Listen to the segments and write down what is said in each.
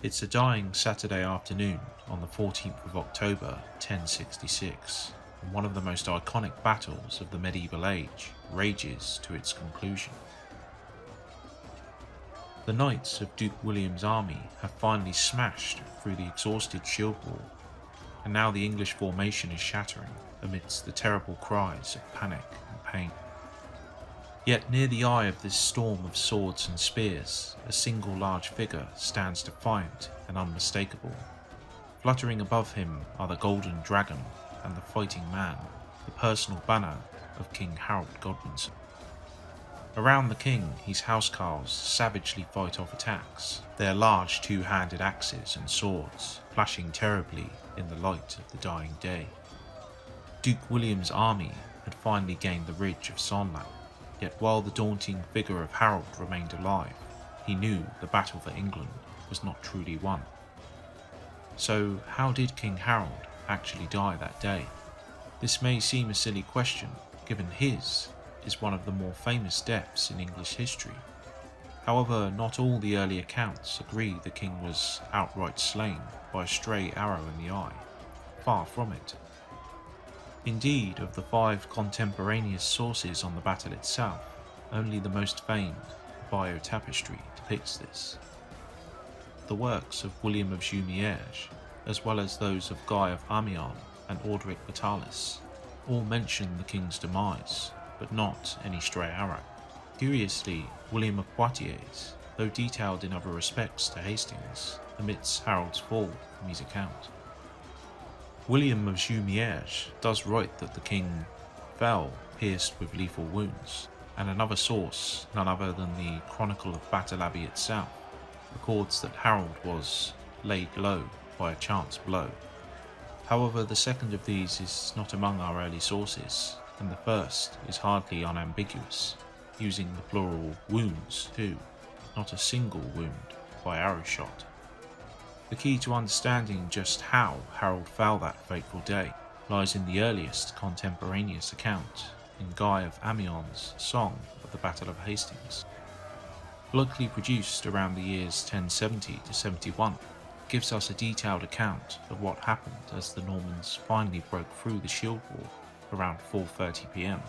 It's a dying Saturday afternoon on the 14th of October 1066, and one of the most iconic battles of the medieval age rages to its conclusion. The knights of Duke William's army have finally smashed through the exhausted shield wall, and now the English formation is shattering amidst the terrible cries of panic and pain. Yet near the eye of this storm of swords and spears, a single large figure stands defiant and unmistakable. Fluttering above him are the golden dragon and the fighting man, the personal banner of King Harold Godwinson. Around the king, his housecarls savagely fight off attacks, their large two-handed axes and swords flashing terribly in the light of the dying day. Duke William's army had finally gained the ridge of Sonlac. Yet while the daunting figure of Harold remained alive, he knew the battle for England was not truly won. So how did King Harold actually die that day? This may seem a silly question, given his is one of the more famous deaths in English history. However, not all the early accounts agree the king was outright slain by a stray arrow in the eye. Far from it. Indeed, of the 5 contemporaneous sources on the battle itself, only the most famed, the Bayeux Tapestry, depicts this. The works of William of Jumièges, as well as those of Guy of Amiens and Orderic Vitalis, all mention the king's demise, but not any stray arrow. Curiously, William of Poitiers, though detailed in other respects to Hastings, omits Harold's fall from his account. William of Jumièges does write that the king fell pierced with lethal wounds, and another source, none other than the Chronicle of Battle Abbey itself, records that Harold was laid low by a chance blow. However, the second of these is not among our early sources, and the first is hardly unambiguous, using the plural wounds too, not a single wound by arrow shot. The key to understanding just how Harold fell that fateful day lies in the earliest contemporaneous account in Guy of Amiens' Song of the Battle of Hastings. Likely produced around the years 1070 to 71, gives us a detailed account of what happened as the Normans finally broke through the shield wall around 4:30 p.m.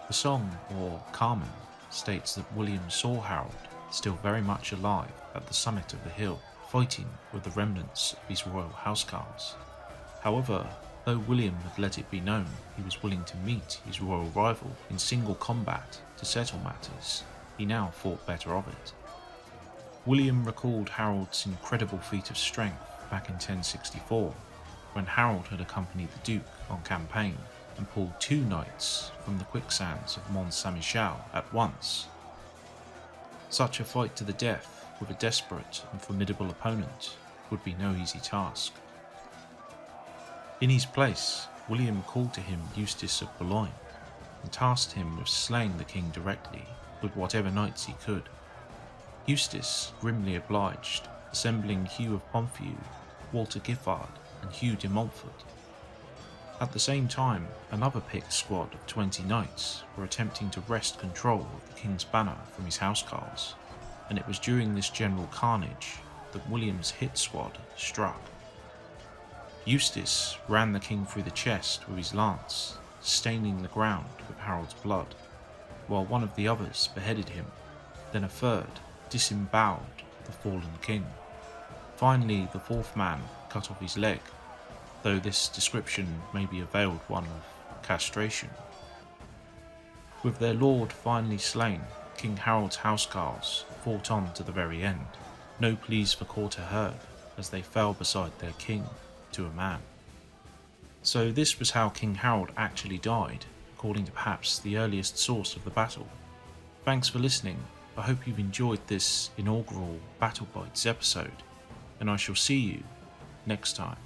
The song, or Carmen, states that William saw Harold still very much alive at the summit of the hill, fighting with the remnants of his royal housecarls. However, though William had let it be known he was willing to meet his royal rival in single combat to settle matters, he now thought better of it. William recalled Harold's incredible feat of strength back in 1064, when Harold had accompanied the Duke on campaign and pulled 2 knights from the quicksands of Mont Saint-Michel at once. Such a fight to the death with a desperate and formidable opponent would be no easy task. In his place, William called to him Eustace of Boulogne and tasked him with slaying the king directly with whatever knights he could. Eustace grimly obliged, assembling Hugh of Ponthieu, Walter Giffard and Hugh de Montfort. At the same time, another picked squad of 20 knights were attempting to wrest control of the king's banner from his housecarls, and it was during this general carnage that William's hit squad struck. Eustace ran the king through the chest with his lance, staining the ground with Harold's blood, while one of the others beheaded him, then a third disemboweled the fallen king. Finally, the 4th man cut off his leg, though this description may be a veiled one of castration. With their lord finally slain, King Harold's housecarls fought on to the very end, no pleas for quarter heard, as they fell beside their king to a man. So this was how King Harold actually died, according to perhaps the earliest source of the battle. Thanks for listening. I hope you've enjoyed this inaugural Battle Bites episode, and I shall see you next time.